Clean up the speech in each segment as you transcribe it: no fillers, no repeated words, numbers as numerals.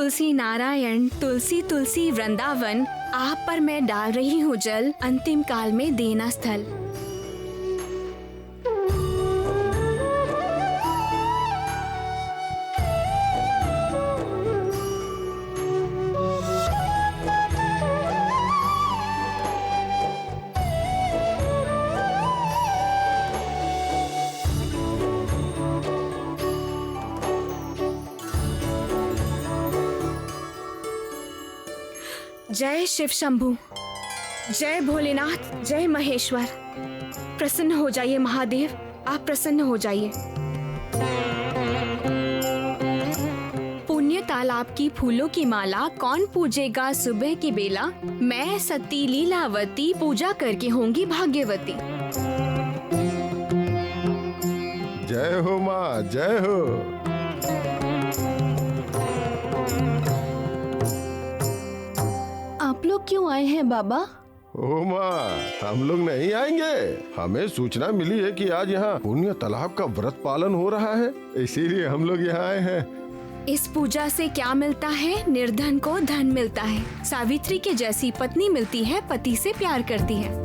तुलसी नारायण, तुलसी तुलसी वृंदावन, आप पर मैं डाल रही हूँ जल, अंतिम काल में देना स्थल। जय शिव शंभू, जय भोलेनाथ, जय महेश्वर। प्रसन्न हो जाइए महादेव, आप प्रसन्न हो जाइए। पुण्य तालाब की फूलों की माला कौन पूजेगा सुबह की बेला, मैं सती लीलावती पूजा करके होंगी भाग्यवती। जय हो माँ, जय हो। आप लोग क्यों आए हैं बाबा? ओ माँ, हम लोग नहीं आएंगे। हमें सूचना मिली है कि आज यहाँ पुण्य तालाब का व्रत पालन हो रहा है, इसीलिए हम लोग यहाँ आए हैं। इस पूजा से क्या मिलता है? निर्धन को धन मिलता है। सावित्री के जैसी पत्नी मिलती है, पति से प्यार करती है।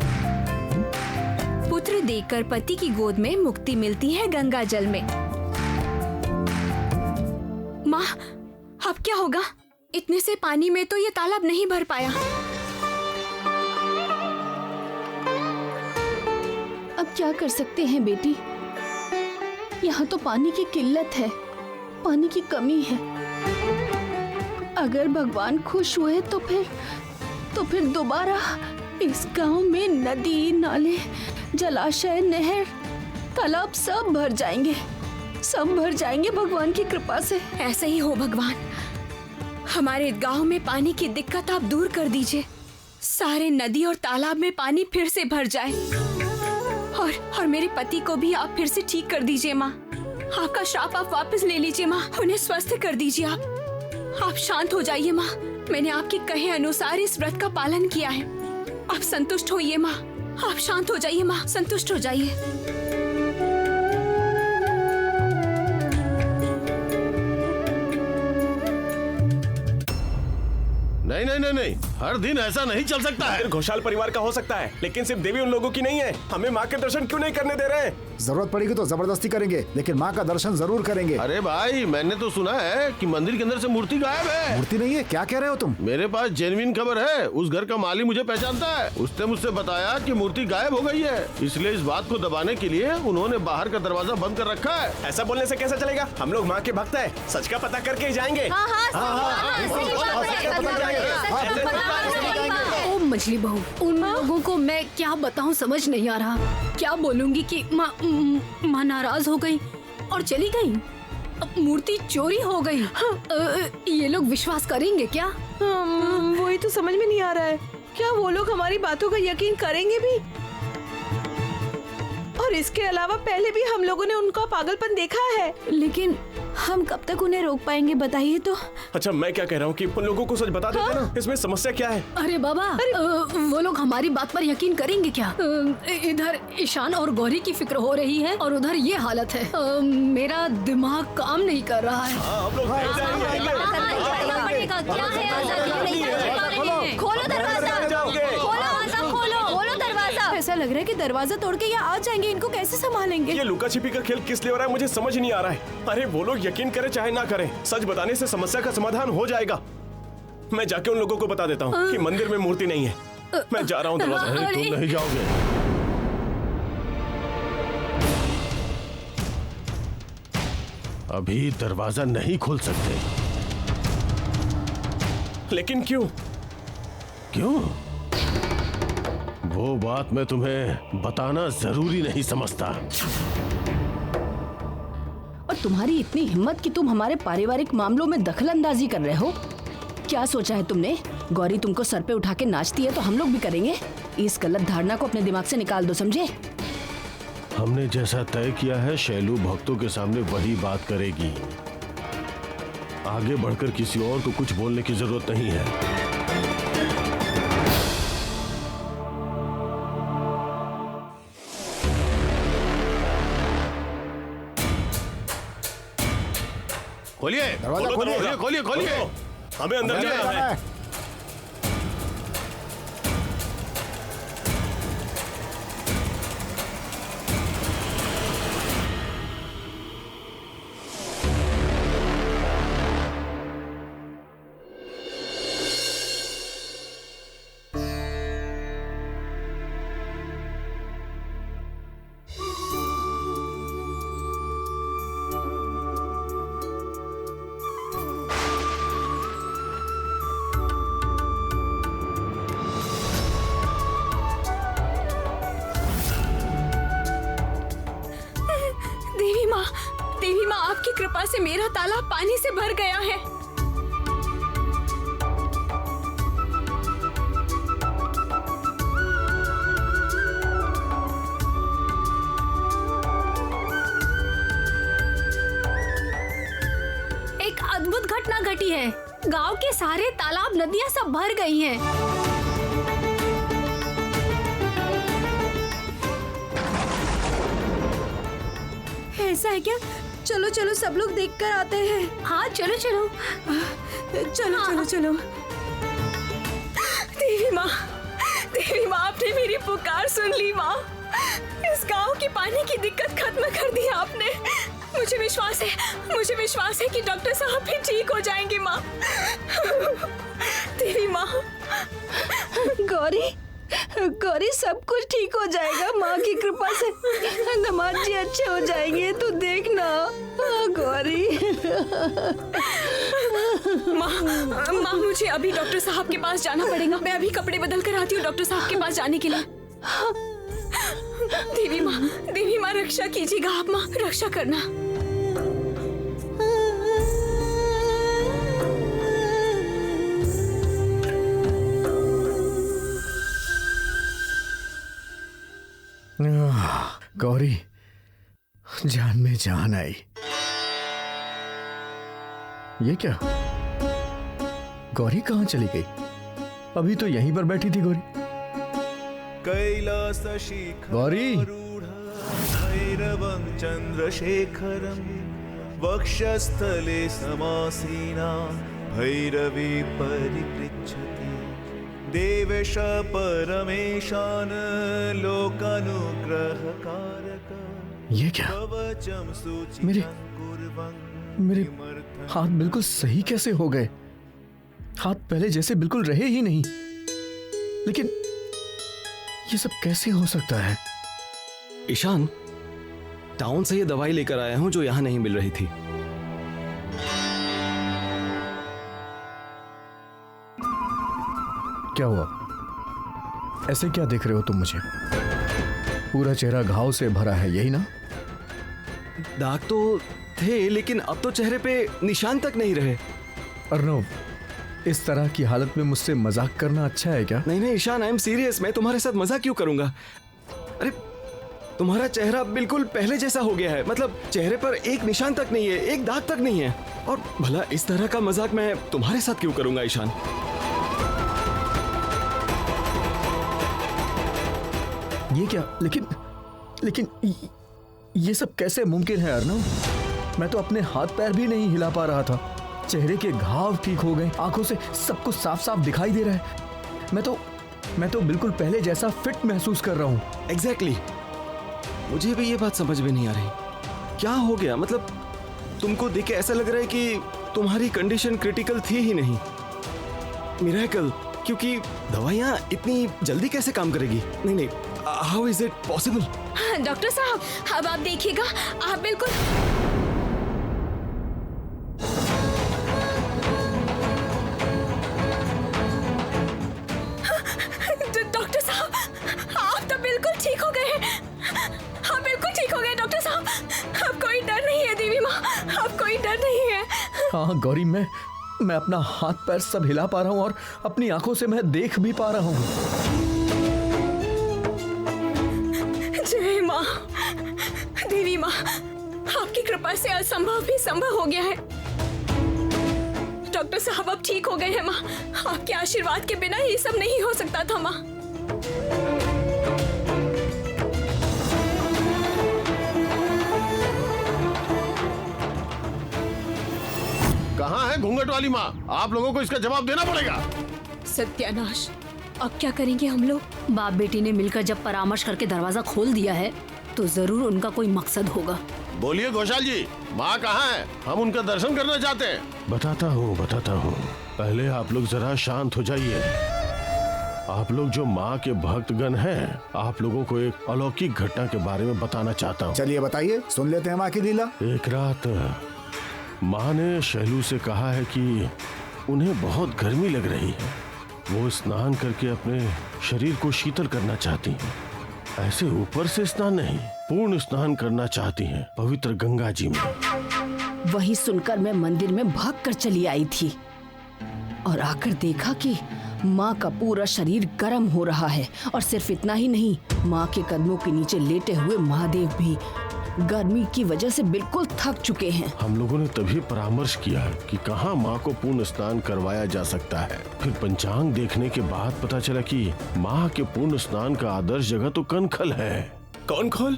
पुत्र देकर पति की गोद में मुक्ति मिलती है गंगा जल में। माँ, अब क्या होगा? इतने से पानी में तो ये तालाब नहीं भर पाया। अब क्या कर सकते हैं बेटी, यहाँ तो पानी की किल्लत है, पानी की कमी है। अगर भगवान खुश हुए तो फिर दोबारा इस गांव में नदी, नाले, जलाशय, नहर, तालाब सब भर जाएंगे, सब भर जाएंगे भगवान की कृपा से। ऐसे ही हो भगवान, हमारे गांव में पानी की दिक्कत आप दूर कर दीजिए। सारे नदी और तालाब में पानी फिर से भर जाए, और मेरे पति को भी आप फिर से ठीक कर दीजिए माँ। आपका श्राप आप वापस ले लीजिए माँ, उन्हें स्वस्थ कर दीजिए आप शांत हो जाइए माँ। मैंने आपके कहे अनुसार इस व्रत का पालन किया है, आप संतुष्ट होइए माँ। आप शांत हो जाइए माँ, संतुष्ट हो जाइए। नहीं नहीं नहीं नहीं, हर दिन ऐसा नहीं चल सकता है। घोषाल परिवार का हो सकता है, लेकिन सिर्फ देवी उन लोगों की नहीं है। हमें माँ के दर्शन क्यों नहीं करने दे रहे हैं? जरूरत पड़ेगी तो जबरदस्ती करेंगे, लेकिन माँ का दर्शन जरूर करेंगे। अरे भाई, मैंने तो सुना है कि मंदिर के अंदर से मूर्ति गायब है। मूर्ति नहीं है? क्या कह रहे हो तुम? मेरे पास जेन्युइन खबर है। उस घर का माली मुझे पहचानता है, उसने मुझसे बताया कि मूर्ति गायब हो गई है। इसलिए इस बात को दबाने के लिए उन्होंने बाहर का दरवाजा बंद कर रखा है। ऐसा बोलने से कैसे चलेगा? हम लोग माँ के भक्त हैं, सच का पता करके ही जाएंगे। ओ मछली बहू, उन लोगों को मैं क्या बताऊं समझ नहीं आ रहा। क्या बोलूंगी कि माँ नाराज हो गई और चली गई, मूर्ति चोरी हो गई। ये लोग विश्वास करेंगे क्या? वही तो समझ में नहीं आ रहा है, क्या वो लोग हमारी बातों का यकीन करेंगे भी? और इसके अलावा पहले भी हम लोगों ने उनका पागलपन देखा है। लेकिन हम कब तक उन्हें रोक पाएंगे बताइए तो। अच्छा, मैं क्या कह रहा हूँ कि उन लोगों को सच बता देते ना, इसमें समस्या क्या है? अरे बाबा, वो लोग हमारी बात पर यकीन करेंगे क्या? इधर ईशान और गौरी की फिक्र हो रही है और उधर ये हालत है। मेरा दिमाग काम नहीं कर रहा है। खोलो दरवाजा, ऐसा लग रहा है कि दरवाजा तोड़ के यहाँ आ जाएंगे। इनको कैसे संभालेंगे? ये लुका छिपी का खेल किस लिए हो रहा है मुझे समझ नहीं आ रहा है। अरे वो लोग यकीन करें चाहे ना करें, सच बताने से समस्या का समाधान हो जाएगा। मैं जाके उन लोगों को बता देता हूँ कि मंदिर में मूर्ति नहीं है। मैं जा रहा हूँ दरवाजा। अरे तुम नहीं जाओगे। अभी दरवाजा नहीं खोल सकते। लेकिन क्यों? क्यों? वो बात मैं तुम्हें बताना जरूरी नहीं समझता। और तुम्हारी इतनी हिम्मत कि तुम हमारे पारिवारिक मामलों में दखलंदाजी कर रहे हो? क्या सोचा है तुमने? गौरी तुमको सर पे उठा के नाचती है तो हम लोग भी करेंगे? इस गलत धारणा को अपने दिमाग से निकाल दो, समझे? हमने जैसा तय किया है, शैलू भक्तों के सामने वही बात करेगी। आगे बढ़कर किसी और को कुछ बोलने की जरूरत नहीं है। खोलिए, दरवाजा खोलिए। खोलिए खोलिए खोलिए। हमें अंदर जाना है। देवी माँ, आपकी कृपा से मेरा तालाब पानी से भर गया है। एक अद्भुत घटना घटी है। गांव के सारे तालाब नदियां सब भर गई हैं। ऐसा है क्या? चलो चलो सब लोग देख कर आते हैं। हाँ चलो चलो। चलो हाँ। चलो चलो। देवी माँ, आपने मेरी पुकार सुन ली माँ। इस गांव की पानी की दिक्कत खत्म कर दी आपने। मुझे विश्वास है कि डॉक्टर साहब भी ठीक हो जाएंगे माँ। देवी माँ। गौरी सब कुछ ठीक हो जाएगा माँ की कृपा से। नमाज जी अच्छे हो जाएंगे, तू देखना। गौरी। माँ मुझे अभी डॉक्टर साहब के पास जाना पड़ेगा। मैं अभी कपड़े बदल कर आती हूँ डॉक्टर साहब के पास जाने के लिए। देवी माँ रक्षा कीजिएगा आप माँ, रक्षा करना। गौरी, जान में जान आई। ये क्या? गौरी कहाँ चली गई? अभी तो यहीं पर बैठी थी गौरी। कैलास शिखर गौरी। भैरवं चंद्रशेखरं वक्षस्थले समासीना भैरवी परिपृच्छति देवेश परमेशान लोकानुग्रहकारक। ये क्या? मेरे हाथ बिल्कुल सही कैसे हो गए? हाथ पहले जैसे बिल्कुल रहे ही नहीं। लेकिन ये सब कैसे हो सकता है? ईशान, टाउन से ये दवाई लेकर आया हूं जो यहां नहीं मिल रही थी। क्या हुआ? ऐसे क्या देख रहे हो तुम मुझे? पूरा चेहरा घाव से भरा है, यही ना? दाग तो थे लेकिन अब तो चेहरे पे निशान तक नहीं रहे। अर्नव, इस तरह की हालत में मुझसे मजाक करना अच्छा है क्या? नहीं ईशान, आई एम सीरियस। मैं तुम्हारे साथ मजाक क्यों करूंगा? अरे तुम्हारा चेहरा बिल्कुल पहले जैसा हो गया है। मतलब चेहरे पर एक निशान तक नहीं है, एक दाग तक नहीं है। और भला इस तरह का मजाक मैं तुम्हारे साथ क्यों करूंगा ईशान? ये क्या? लेकिन ये सब कैसे मुमकिन है अर्नव? मैं तो अपने हाथ पैर भी नहीं हिला पा रहा था। चेहरे के घाव ठीक हो गए, आंखों से सब कुछ साफ साफ दिखाई दे रहा है। मैं तो बिल्कुल पहले जैसा फिट महसूस कर रहा हूँ। एग्जैक्टली। मुझे भी ये बात समझ में नहीं आ रही, क्या हो गया? मतलब तुमको देख के ऐसा लग रहा है कि तुम्हारी कंडीशन क्रिटिकल थी ही नहीं। मिरेकल, क्योंकि दवाइयाँ इतनी जल्दी कैसे काम करेगी? नहीं, how is it possible? Doctor साहब, अब आप देखिएगा, आप बिल्कुल डॉक्टर साहब, आप तो बिल्कुल ठीक हो गए हैं। आप बिल्कुल ठीक हो गए डॉक्टर साहब। अब कोई डर नहीं है देवी माँ, अब कोई डर नहीं है। हाँ गौरी, मैं अपना हाथ पैर सब हिला पा रहा हूँ और अपनी आंखों से मैं देख भी पा रहा हूँ। जय माँ। देवी माँ, आपकी कृपा से असंभव भी संभव हो गया है। डॉक्टर साहब अब ठीक हो गए हैं माँ। आपके आशीर्वाद के बिना ये सब नहीं हो सकता था माँ। कहाँ है घूंघट वाली माँ? आप लोगों को इसका जवाब देना पड़ेगा। सत्यानाश, अब क्या करेंगे हम लोग? बाप बेटी ने मिलकर जब परामर्श करके दरवाजा खोल दिया है तो जरूर उनका कोई मकसद होगा। बोलिए घोषाल जी, माँ कहाँ है? हम उनका दर्शन करना चाहते हैं। बताता हूँ। पहले आप लोग जरा शांत हो जाइए। आप लोग जो माँ के भक्तगण हैं, आप लोगों को एक अलौकिक घटना के बारे में बताना चाहता हूँ। चलिए बताइए, सुन लेते हैं माँ की लीला। एक रात माँ ने शैलू से कहा है कि उन्हें बहुत गर्मी लग रही है। वो स्नान करके अपने शरीर को शीतल करना चाहती हैं। ऐसे ऊपर से स्नान नहीं, पूर्ण स्नान करना चाहती हैं पवित्र गंगा जी में। वही सुनकर मैं मंदिर में भागकर चली आई थी और आकर देखा कि माँ का पूरा शरीर गर्म हो रहा है। और सिर्फ इतना ही नहीं, माँ के कदमों के नीचे लेटे हुए महादेव भी गर्मी की वजह से बिल्कुल थक चुके हैं। हम लोगों ने तभी परामर्श किया कि कहाँ माँ को पूर्ण स्नान करवाया जा सकता है। फिर पंचांग देखने के बाद पता चला कि माँ के पूर्ण स्नान का आदर्श जगह तो कनखल है। कनखल?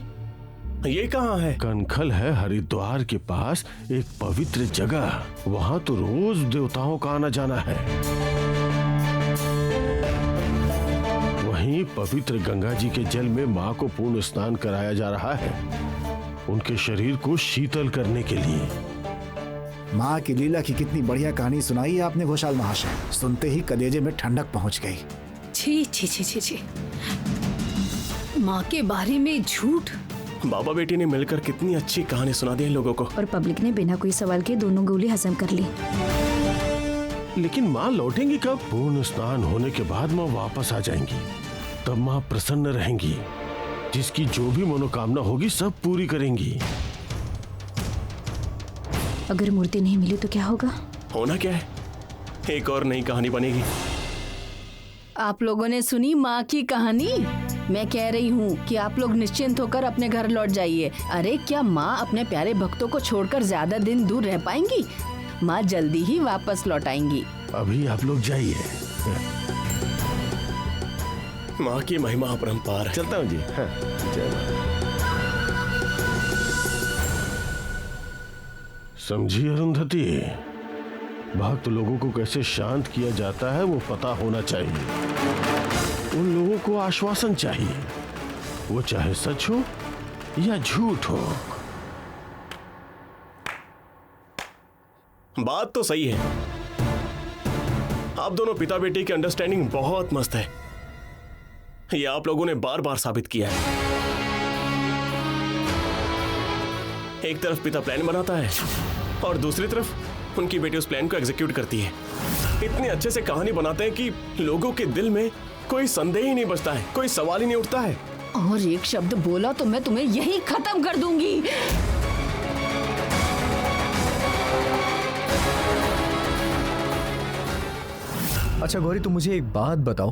ये कहाँ है? कनखल है हरिद्वार के पास एक पवित्र जगह। वहाँ तो रोज देवताओं का आना जाना है। वहीं पवित्र गंगा जी के जल में माँ को पूर्ण स्नान कराया जा रहा है, उनके शरीर को शीतल करने के लिए। माँ की लीला की कितनी बढ़िया कहानी सुनाई है आपने घोषाल महाशय। सुनते ही कलेजे में ठंडक पहुँच गई। छी छी छी छी छी, माँ के बारे में झूठ। बाबा बेटी ने मिलकर कितनी अच्छी कहानी सुना दी इन लोगों को। और पब्लिक ने बिना कोई सवाल के दोनों गोली हजम कर ली। लेकिन माँ लौटेंगी कब? पूर्ण स्नान होने के बाद माँ वापस आ जाएंगी। तब माँ प्रसन्न रहेंगी, जिसकी जो भी मनोकामना होगी सब पूरी करेंगी। अगर मूर्ति नहीं मिली तो क्या होगा? होना क्या है, एक और नई कहानी बनेगी। आप लोगों ने सुनी माँ की कहानी? मैं कह रही हूँ कि आप लोग निश्चिंत होकर अपने घर लौट जाइए। अरे क्या माँ अपने प्यारे भक्तों को छोड़कर ज्यादा दिन दूर रह पाएंगी? माँ जल्दी ही वापस लौट आएंगी। अभी आप लोग जाइए। माँ की महिमा अपरंपार है। चलता हूँ जी। हाँ, जय माँ। समझी अरुंधति, भक्त लोगों को कैसे शांत किया जाता है वो पता होना चाहिए। उन लोगों को आश्वासन चाहिए, वो चाहे सच हो या झूठ हो। बात तो सही है, आप दोनों पिता बेटी की अंडरस्टैंडिंग बहुत मस्त है। ये आप लोगों ने बार बार साबित किया है। एक तरफ पिता प्लान बनाता है और दूसरी तरफ उनकी बेटी उस प्लान को एग्जीक्यूट करती है। इतने अच्छे से कहानी बनाते हैं कि लोगों के दिल में कोई संदेह ही नहीं बचता है, कोई सवाल ही नहीं उठता है। और एक शब्द बोला तो मैं तुम्हें यही खत्म कर दूंगी। अच्छा गौरी, तुम मुझे एक बात बताओ,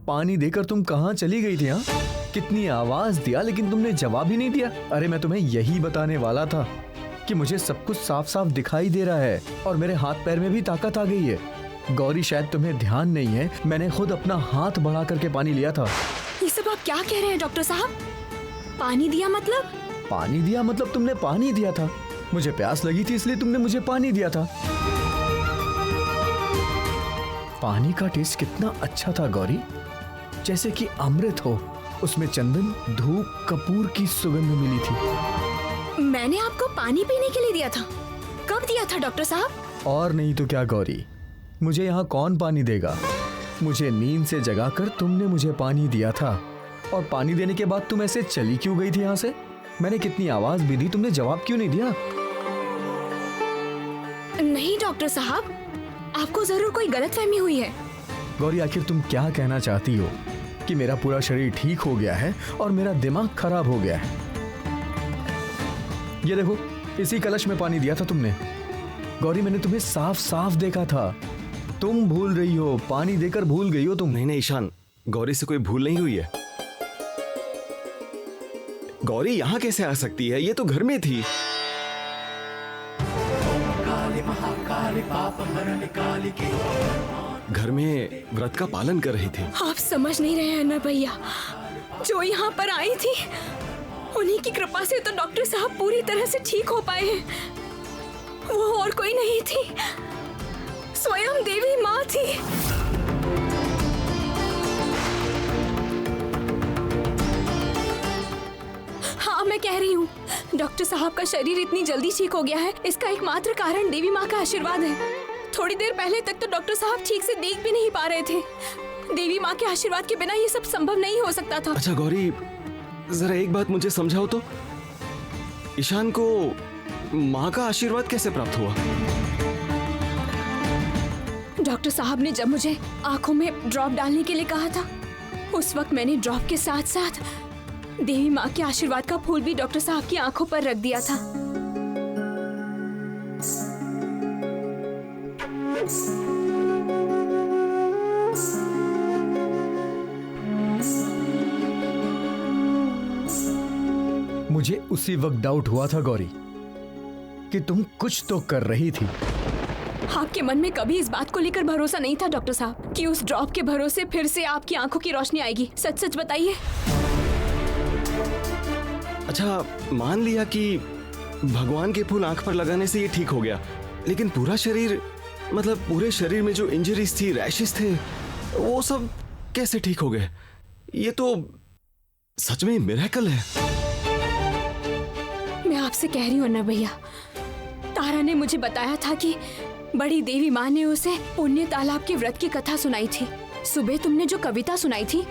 पानी देकर तुम कहाँ चली गई थी? हाँ, कितनी आवाज दिया लेकिन तुमने जवाब ही नहीं दिया। अरे मैं तुम्हें यही बताने वाला था कि मुझे सब कुछ साफ साफ दिखाई दे रहा है और मेरे हाथ पैर में भी ताकत आ गई है। गौरी शायद तुम्हें ध्यान नहीं है, मैंने खुद अपना हाथ बढ़ा करके पानी लिया था। ये सब आप क्या कह रहे हैं डॉक्टर साहब? पानी दिया मतलब? पानी दिया मतलब तुमने पानी दिया था। मुझे प्यास लगी थी इसलिए तुमने मुझे पानी दिया था। पानी का टेस्ट कितना अच्छा था गौरी, जैसे कि अमृत हो। उसमें चंदन, धूप, कपूर की सुगंध मिली थी। मैंने आपको पानी पीने के लिए दिया था? कब दिया था डॉक्टर साहब? और नहीं तो क्या गौरी, मुझे यहाँ कौन पानी देगा? मुझे नींद से जगाकर तुमने मुझे पानी दिया था। और पानी देने के बाद तुम ऐसे चली क्यों गई थी यहाँ से? मैंने कितनी आवाज भी दी, तुमने जवाब क्यों नहीं दिया? नहीं डॉक्टर साहब, आपको जरूर कोई गलतफहमी हुई है। गौरी आखिर तुम क्या कहना चाहती हो? कि मेरा पूरा शरीर ठीक हो गया है और मेरा दिमाग खराब हो गया है? ये देखो, इसी कलश में पानी दिया था तुमने। गौरी मैंने तुम्हें साफ साफ देखा था। तुम भूल रही हो, पानी देकर भूल गई हो तुम। नहीं नहीं ईशान, गौरी से कोई भूल नहीं हुई है। गौरी यहाँ कैसे आ सकती है? ये तो घर में थी। घर में व्रत का पालन कर रही थी। आप समझ नहीं रहे हैं ना भैया, जो यहाँ पर आई थी उन्हीं की कृपा से तो डॉक्टर साहब पूरी तरह से ठीक हो पाए हैं। वो और कोई नहीं थी। स्वयं देवी माँ थी। हाँ, मैं कह रही हूँ, डॉक्टर साहब का शरीर इतनी जल्दी ठीक हो गया है, इसका एकमात्र कारण देवी माँ का आशीर्वाद है। थोड़ी देर पहले तक तो डॉक्टर साहब ठीक से देख भी नहीं पा रहे थे। देवी माँ के आशीर्वाद के बिना ये सब संभव नहीं हो सकता था। अच्छा गौरी, जरा एक बात मुझे समझाओ तो, ईशान को माँ का आशीर्वाद कैसे प्राप्त हुआ? डॉक्टर साहब ने जब मुझे आंखों में ड्रॉप डालने के लिए कहा था, उस वक्त मैंने ड्रॉप के साथ साथ देवी माँ के आशीर्वाद का फूल भी डॉक्टर साहब की आंखों पर रख दिया था। मुझे उसी वक्त डाउट हुआ था गौरी कि तुम कुछ तो कर रही थी। आपके मन में कभी इस बात को लेकर भरोसा नहीं था डॉक्टर साहब कि उस ड्रॉप के भरोसे फिर से आपकी आंखों की रोशनी आएगी? सच सच बताइए। अच्छा, मान लिया कि भगवान के फूल आंख पर लगाने से ये ठीक हो गया, लेकिन पूरा शरीर, मतलब पूरे शरीर में जो इंजरीज थी, रैशेस थे, वो सब कैसे ठीक हो गए? ये तो सच में मिरेकल है। मैं आपसे कह रही हूँ ना भैया, तारा ने मुझे बताया था कि बड़ी देवी माँ ने उसे पुण्य तालाब के व्रत की कथा सुनाई थी। सुबह तुमने जो कविता सुनाई थी,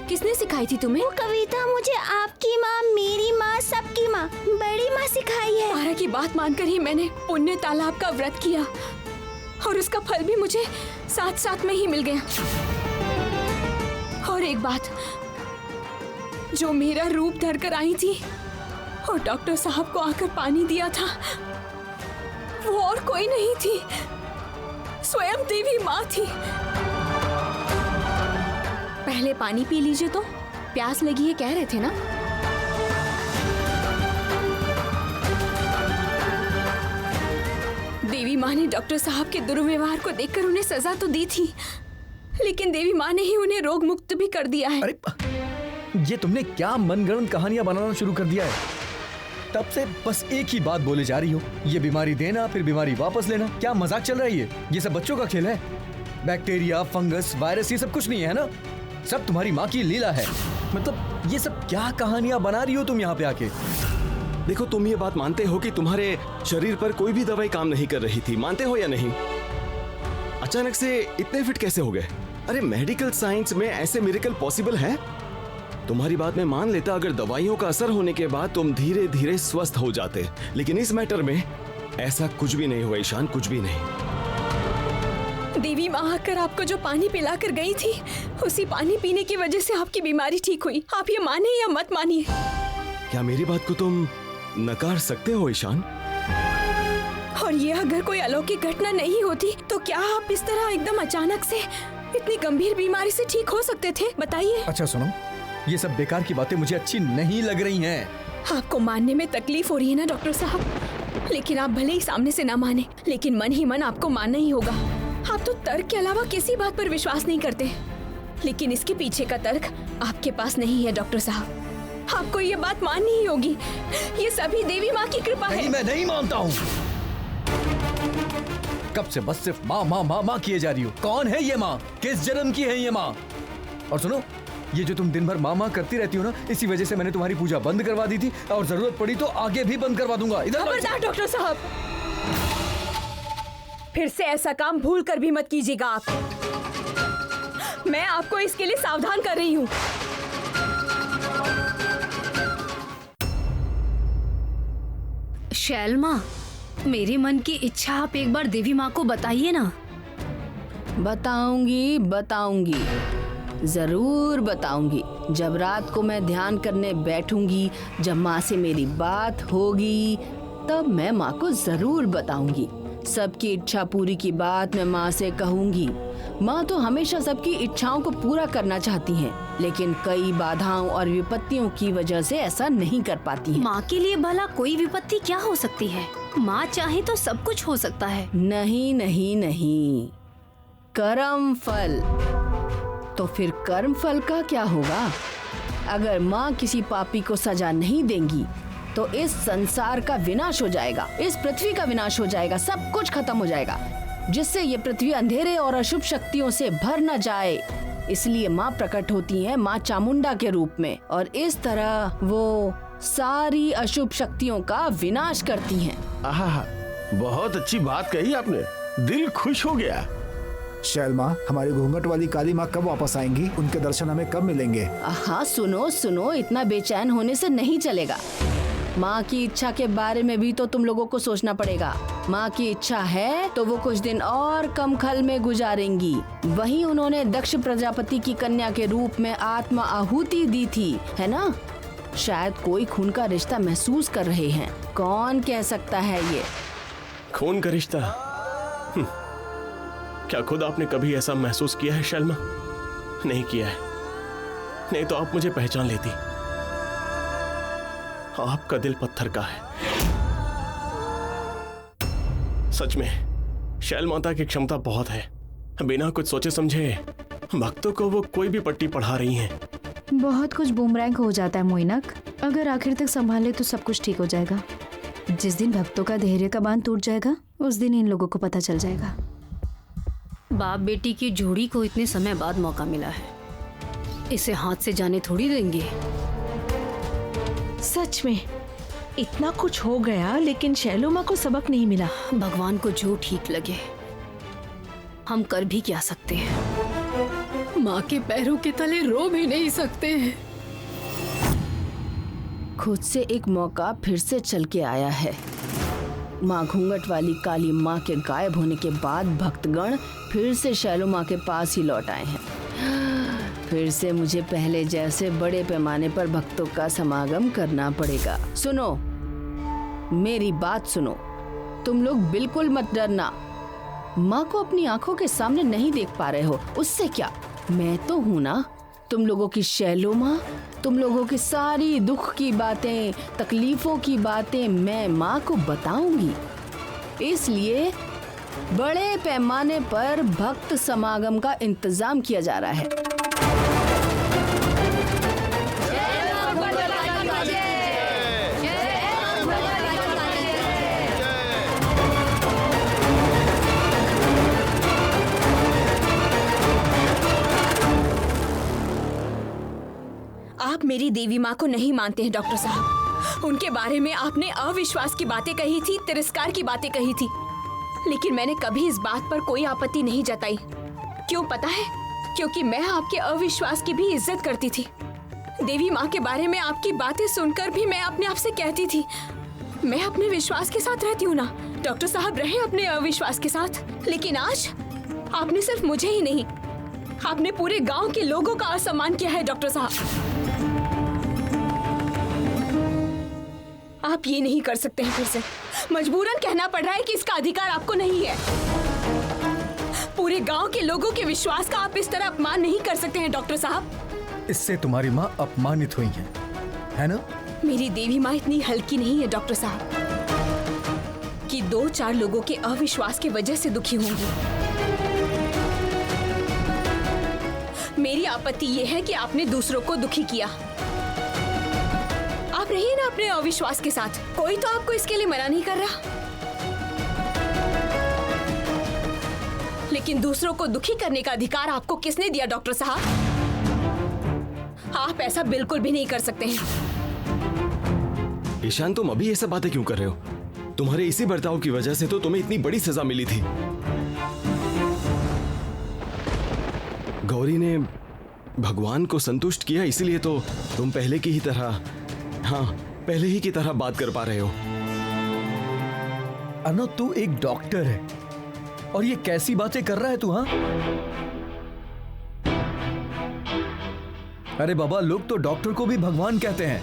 किसने सिखाई थी तुम्हें? वो कविता मुझे आपकी माँ, मेरी माँ, सबकी माँ, बड़ी माँ सिखाई है। तारा की बात मानकर ही मैंने पुण्य तालाब का व्रत किया और उसका फल भी मुझे साथ साथ में ही मिल गया। और एक बात, जो मेरा रूप धरकर आई थी और डॉक्टर साहब को आकर पानी दिया था, वो और कोई नहीं थी, स्वयं देवी माँ थी। पहले पानी पी लीजिए, तो प्यास लगी है कह रहे थे ना? देवी माँ ने डॉक्टर साहब के दुर्व्यवहार को देखकर उन्हें सजा तो दी थी, लेकिन देवी माँ ने ही उन्हें रोग मुक्त भी कर दिया है। अरे ये तुमने क्या मनगढ़ंत कहानियां बनाना शुरू कर दिया है? तब से बस एक ही बात बोले जा रही हो, ये बीमारी देना फिर बीमारी वापस लेना। क्या मजाक चल रहा है? ये सब बच्चों का खेल है। बैक्टीरिया, फंगस, वायरस, ये सब कुछ नहीं है ना, सब तुम्हारी माँ की लीला है। मतलब ये सब क्या कहानियां बना रही हो तुम यहाँ पे आके? देखो, तुम ये बात मानते हो कि तुम्हारे शरीर पर कोई भी दवाई काम नहीं कर रही थी, मानते हो या नहीं? अचानक से इतने फिट कैसे हो गए? अरे मेडिकल साइंस में ऐसे मिरेकल पॉसिबल है? तुम्हारी बात में मान लेता, अगर दवाइयों का असर होने के बाद तुम धीरे धीरे स्वस्थ हो जाते, लेकिन इस मैटर में ऐसा कुछ भी नहीं हुआ ईशान, कुछ भी नहीं। देवी माँ आकर आपको जो पानी पिलाकर गई थी, उसी पानी पीने की वजह से आपकी बीमारी ठीक हुई। आप ये माने या मत मानिए। क्या मेरी बात को तुम नकार सकते हो ईशान? और ये अगर कोई अलौकिक घटना नहीं होती, तो क्या आप इस तरह एकदम अचानक से इतनी गंभीर बीमारी से ठीक हो सकते थे? बताइए। अच्छा सुनो, ये सब बेकार की बातें मुझे अच्छी नहीं लग रही हैं। आपको मानने में तकलीफ हो रही है ना डॉक्टर साहब, लेकिन आप भले ही सामने से ना माने, लेकिन मन ही मन आपको मानना ही होगा। आप तो तर्क के अलावा किसी बात पर विश्वास नहीं करते, लेकिन इसके पीछे का तर्क आपके पास नहीं है डॉक्टर साहब। आपको ये बात माननी ही होगी, ये सभी देवी माँ की कृपा है। नहीं, मैं नहीं मानता हूँ। कब से बस सिर्फ माँ माँ माँ माँ किए जा रही हो। कौन है ये माँ? किस जन्म की है ये माँ? और सुनो, ये जो तुम दिन भर माँ माँ करती रहती हो ना, इसी वजह से मैंने तुम्हारी पूजा बंद करवा दी थी, और जरूरत पड़ी तो आगे भी बंद करवा दूंगा। खबरदार डॉक्टर साहब, फिर से ऐसा काम भूल कर भी मत कीजिएगा आप। मैं आपको इसके लिए सावधान कर रही हूँ। शैलमा, मेरे मन की इच्छा आप एक बार देवी माँ को बताइए ना। बताऊंगी, बताऊंगी, जरूर बताऊंगी। जब रात को मैं ध्यान करने बैठूंगी, जब माँ से मेरी बात होगी, तब मैं माँ को जरूर बताऊंगी। सबकी इच्छा पूरी की बात मैं माँ से कहूंगी। माँ तो हमेशा सबकी इच्छाओं को पूरा करना चाहती हैं, लेकिन कई बाधाओं और विपत्तियों की वजह से ऐसा नहीं कर पाती हैं। माँ के लिए भला कोई विपत्ति क्या हो सकती है? माँ चाहे तो सब कुछ हो सकता है। नहीं नहीं नहीं, कर्म फल। तो फिर कर्म फल का क्या होगा? अगर माँ किसी पापी को सजा नहीं देंगी तो इस संसार का विनाश हो जाएगा, इस पृथ्वी का विनाश हो जाएगा, सब कुछ खत्म हो जाएगा। जिससे ये पृथ्वी अंधेरे और अशुभ शक्तियों से भर न जाए। इसलिए माँ प्रकट होती है माँ चामुंडा के रूप में, और इस तरह वो सारी अशुभ शक्तियों का विनाश करती हैं। आहा, बहुत अच्छी बात कही आपने, दिल खुश हो गया। शैल माँ, हमारी घूंघट वाली काली माँ कब वापस आएंगी? उनके दर्शन हमें कब मिलेंगे? हाँ सुनो सुनो, इतना बेचैन होने से नहीं चलेगा। माँ की इच्छा के बारे में भी तो तुम लोगों को सोचना पड़ेगा। माँ की इच्छा है तो वो कुछ दिन और कम खल में गुजारेंगी। वहीं उन्होंने दक्ष प्रजापति की कन्या के रूप में आत्मा आहुति दी थी, है ना? शायद कोई खून का रिश्ता महसूस कर रहे हैं। कौन कह सकता है ये? खून का रिश्ता? क्या खुद आपने कभी ऐसा महसूस किया है शैलमा? नहीं किया है। नहीं तो आप मुझे पहचान लेती। आपका दिल पत्थर का है। सच में शैल माता की क्षमता बहुत है। बिना कुछ सोचे समझे भक्तों को वो कोई भी पट्टी पढ़ा रही हैं। बहुत कुछ बूमरैंग हो जाता है मोइनक। अगर आखिर तक संभाले तो सब कुछ ठीक हो जाएगा। जिस दिन भक्तों का धैर्य का बांध टूट जाएगा, उस दिन इन लोगों को पता चल जाएगा। बाप बेटी की जोड़ी को इतने समय बाद मौका मिला है, इसे हाथ से जाने थोड़ी देंगे। सच में इतना कुछ हो गया, लेकिन शैलो माँ को सबक नहीं मिला। भगवान को जो ठीक लगे, हम कर भी क्या सकते हैं। माँ के पैरों के तले रो भी नहीं सकते हैं। खुद से एक मौका फिर से चल के आया है। माँ घूंघट वाली काली माँ के गायब होने के बाद भक्तगण फिर से शैलो माँ के पास ही लौट आए हैं। फिर से मुझे पहले जैसे बड़े पैमाने पर भक्तों का समागम करना पड़ेगा। सुनो, मेरी बात सुनो, तुम लोग बिल्कुल मत डरना। माँ को अपनी आंखों के सामने नहीं देख पा रहे हो, उससे क्या, मैं तो हूं ना। तुम लोगों की शैलो माँ, तुम लोगों की सारी दुख की बातें, तकलीफों की बातें मैं माँ को बताऊंगी। इसलिए बड़े पैमाने पर भक्त समागम का इंतजाम किया जा रहा है। आप मेरी देवी माँ को नहीं मानते हैं डॉक्टर साहब। उनके बारे में आपने अविश्वास की बातें कही थी, तिरस्कार की बातें कही थी, लेकिन मैंने कभी इस बात पर कोई आपत्ति नहीं जताई। क्यों पता है? क्योंकि मैं आपके अविश्वास की भी इज्जत करती थी। देवी माँ के बारे में आपकी बातें सुनकर भी मैं अपने आप से कहती थी, मैं अपने विश्वास के साथ रहती हूँ ना। डॉक्टर साहब रहे अपने अविश्वास के साथ, लेकिन आज आपने सिर्फ मुझे ही नहीं, आपने पूरे गांव के लोगों का असम्मान किया है डॉक्टर साहब। आप ये नहीं कर सकते हैं। फिर से मजबूरन कहना पड़ रहा है कि इसका अधिकार आपको नहीं है। पूरे गांव के लोगों के विश्वास का आप इस तरह अपमान नहीं कर सकते हैं डॉक्टर साहब। इससे तुम्हारी माँ अपमानित हुई है ना? मेरी देवी माँ इतनी हल्की नहीं है डॉक्टर साहब कि 2-4 लोगों के अविश्वास की वजह से दुखी होंगी। मेरी आपत्ति ये है कि आपने दूसरों को दुखी किया। आप रहिए ना अपने अविश्वास के साथ, कोई तो आपको इसके लिए मना नहीं कर रहा। लेकिन दूसरों को दुखी करने का अधिकार आपको किसने दिया डॉक्टर साहब? आप ऐसा बिल्कुल भी नहीं कर सकते हैं। ईशान, तुम अभी ये सब बातें क्यों कर रहे हो? तुम्हारे इसी बर्ताव की वजह से तो तुम्हें इतनी बड़ी सजा मिली थी। गौरी ने भगवान को संतुष्ट किया, इसीलिए तो तुम पहले की ही तरह, हाँ, पहले ही की तरह बात कर पा रहे हो। अर्नव, तू एक डॉक्टर है और ये कैसी बातें कर रहा है तू? हाँ, अरे बाबा, लोग तो डॉक्टर को भी भगवान कहते हैं,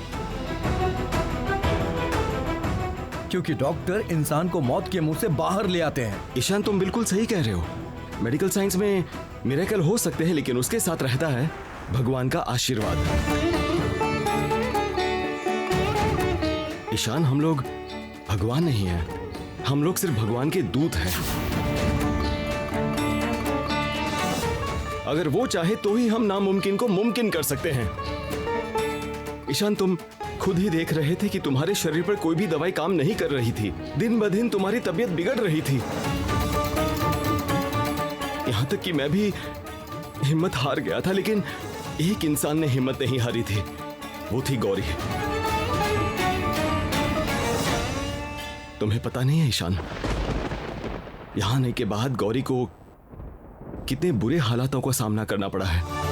क्योंकि डॉक्टर इंसान को मौत के मुंह से बाहर ले आते हैं। ईशान, तुम बिल्कुल सही कह रहे हो। मेडिकल साइंस में मिरेकल हो सकते हैं, लेकिन उसके साथ रहता है भगवान का आशीर्वाद। ईशान, हम लोग भगवान नहीं हैं, हम लोग सिर्फ भगवान के दूत हैं। अगर वो चाहे तो ही हम नामुमकिन को मुमकिन कर सकते हैं। ईशान, तुम खुद ही देख रहे थे कि तुम्हारे शरीर पर कोई भी दवाई काम नहीं कर रही थी। दिन ब दिन तुम्हारी तबीयत बिगड़ रही थी। यहाँ तक कि मैं भी हिम्मत हार गया था, लेकिन एक इंसान ने हिम्मत नहीं हारी थी, वो थी गौरी। तुम्हें पता नहीं है ईशान, यहाँ आने के बाद गौरी को कितने बुरे हालातों का सामना करना पड़ा है।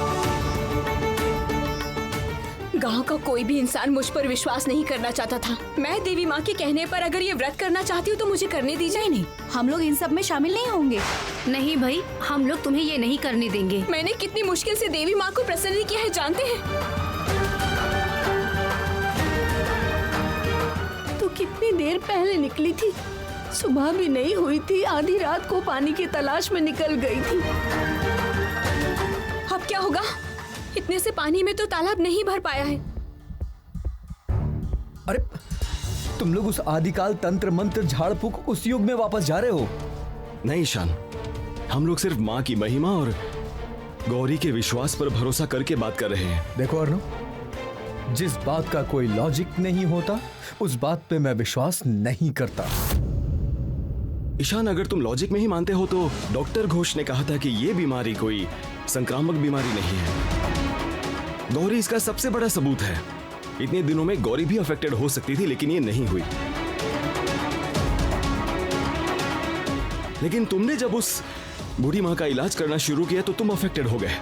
गांव का कोई भी इंसान मुझ पर विश्वास नहीं करना चाहता था। मैं देवी माँ के कहने पर अगर ये व्रत करना चाहती हूँ तो मुझे करने दीजिए। नहीं, हम लोग इन सब में शामिल नहीं होंगे। नहीं भाई, हम लोग तुम्हें ये नहीं करने देंगे। मैंने कितनी मुश्किल से देवी माँ को प्रसन्न किया है जानते हैं? तो कितनी देर पहले निकली थी, सुबह भी नहीं हुई थी, आधी रात को पानी की तलाश में निकल गई थी। अब क्या होगा? इतने से पानी में तो तालाब नहीं भर पाया है। अरे तुम लोग उस आदिकाल तंत्र मंत्र झाड़ फूक उस युग में वापस जा रहे हो? नहीं ईशान, हम लोग सिर्फ माँ की महिमा और गौरी के विश्वास पर भरोसा करके बात कर रहे हैं। देखो अर्णव, जिस बात का कोई लॉजिक नहीं होता उस बात पे मैं विश्वास नहीं करता। ईशान, अगर तुम लॉजिक में ही मानते हो तो डॉक्टर घोष ने कहा था कि ये बीमारी कोई संक्रामक बीमारी नहीं है। गौरी इसका सबसे बड़ा सबूत है। इतने दिनों में गौरी भी अफेक्टेड हो सकती थी, लेकिन ये नहीं हुई। लेकिन तुमने जब उस बूढ़ी माँ का इलाज करना शुरू किया तो तुम अफेक्टेड हो गए।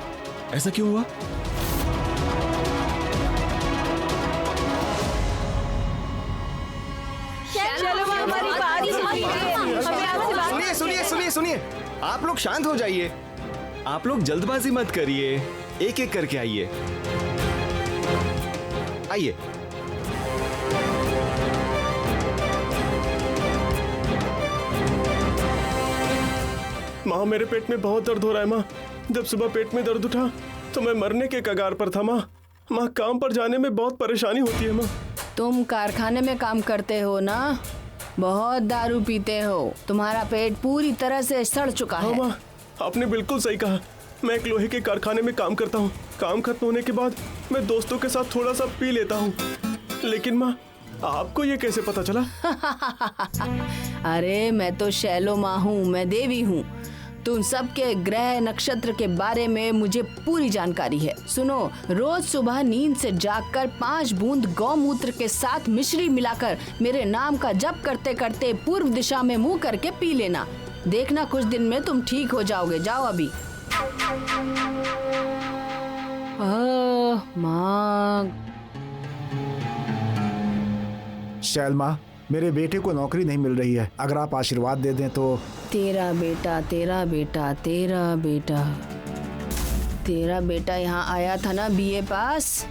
ऐसा क्यों हुआ? सुनिए, आप लोग शांत हो जाइए। आप लोग जल्दबाजी मत करिए, एक एक करके आइए। आइए। माँ, मेरे पेट में बहुत दर्द हो रहा है माँ। जब सुबह पेट में दर्द उठा तो मैं मरने के कगार पर था माँ। माँ, काम पर जाने में बहुत परेशानी होती है माँ। तुम कारखाने में काम करते हो ना, बहुत दारू पीते हो, तुम्हारा पेट पूरी तरह से सड़ चुका है। हाँ माँ, आपने बिल्कुल सही कहा। मैं एक लोहे के कारखाने में काम करता हूँ। काम खत्म होने के बाद मैं दोस्तों के साथ थोड़ा सा पी लेता हूँ। लेकिन माँ, आपको ये कैसे पता चला? अरे मैं तो शैलो माँ हूँ, मैं देवी हूँ। तुम सबके ग्रह नक्षत्र के बारे में मुझे पूरी जानकारी है। सुनो, रोज सुबह नींद से जागकर 5 बूंद गौमूत्र के साथ मिश्री मिलाकर मेरे नाम का जप करते करते पूर्व दिशा में मुंह करके पी लेना। देखना कुछ दिन में तुम ठीक हो जाओगे। जाओ अभी। माँ। शैल माँ, मेरे बेटे को नौकरी नहीं मिल रही है, अगर आप आशीर्वाद दे दें तो। तेरा बेटा, तेरा बेटा, तेरा बेटा, तेरा बेटा यहाँ आया था ना बीए पास।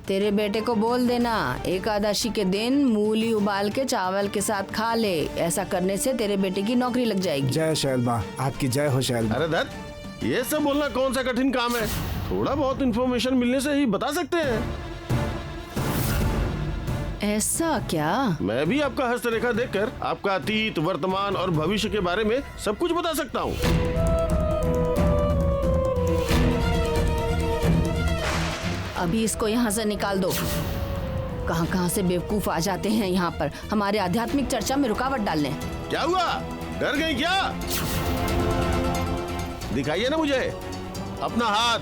तेरे बेटे को बोल देना एकादशी के दिन मूली उबाल के चावल के साथ खा ले। ऐसा करने से तेरे बेटे की नौकरी लग जाएगी। जय शैल माँ, आपकी जय हो शैल माँ। अरे दत्त, ये सब बोलना कौन सा कठिन काम है? थोड़ा बहुत इन्फॉर्मेशन मिलने से ही बता सकते हैं। ऐसा क्या? मैं भी आपका हस्तरेखा देखकर आपका अतीत, वर्तमान और भविष्य के बारे में सब कुछ बता सकता हूँ। अभी इसको यहाँ से निकाल दो। कहाँ कहाँ से बेवकूफ आ जाते हैं यहाँ पर हमारे आध्यात्मिक चर्चा में रुकावट डालने। क्या हुआ? डर गई क्या? दिखाइए ना मुझे अपना हाथ।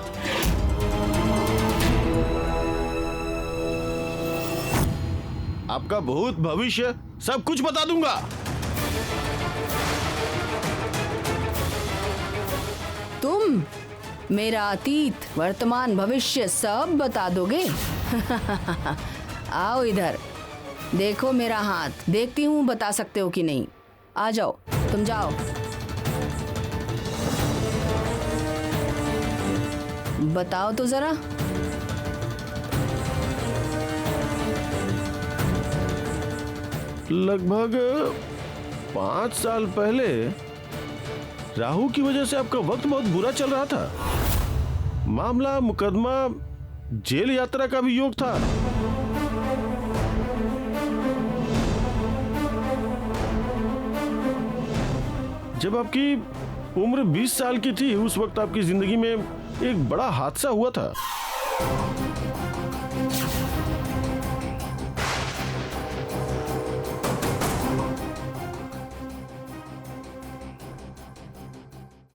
आपका भूत भविष्य सब कुछ बता दूंगा। तुम मेरा अतीत, वर्तमान, भविष्य सब बता दोगे? आओ इधर, देखो मेरा हाथ। देखती हूँ बता सकते हो कि नहीं। आ जाओ, तुम जाओ। बताओ तो जरा। लगभग 5 साल पहले राहु की वजह से आपका वक्त बहुत बुरा चल रहा था। मामला, मुकदमा, जेल यात्रा का भी योग था। जब आपकी उम्र 20 साल की थी, उस वक्त आपकी जिंदगी में एक बड़ा हादसा हुआ था।